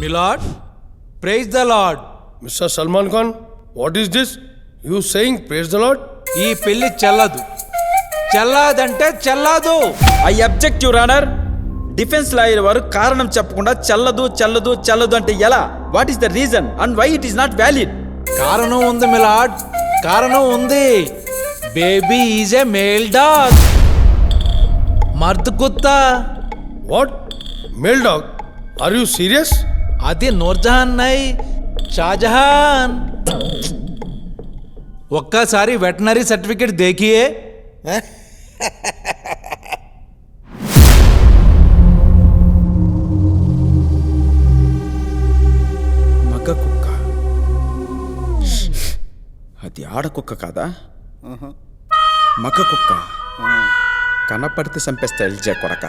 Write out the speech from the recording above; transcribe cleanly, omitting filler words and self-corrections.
Milord, praise the Lord. Mr. Salman Khan, what is this? You saying praise the Lord? ఈ పెళ్లి చెల్లదు. చెల్లాదంటే చెల్లాదు. I object your honour. Defence lawyer వారు కారణం చెప్పకుండా చెల్లదు అంటే ఎలా? What is the reason and why it is not valid? కారణం ఉంది మిలాడ్, కారణం ఉంది. Baby is a male dog. మర్ద్ కుత్తా. What? Male dog? Are you serious? అది నూర్జహాన్ నై, షాజహాన్. ఒక్కసారి వెటనరీ సర్టిఫికేట్ దేఖియే. మగ కుక్క. అది ఆడకుక్క కాదా? మగ కుక్క. కనపడితే చంపేస్తా ఎల్జే కొడక.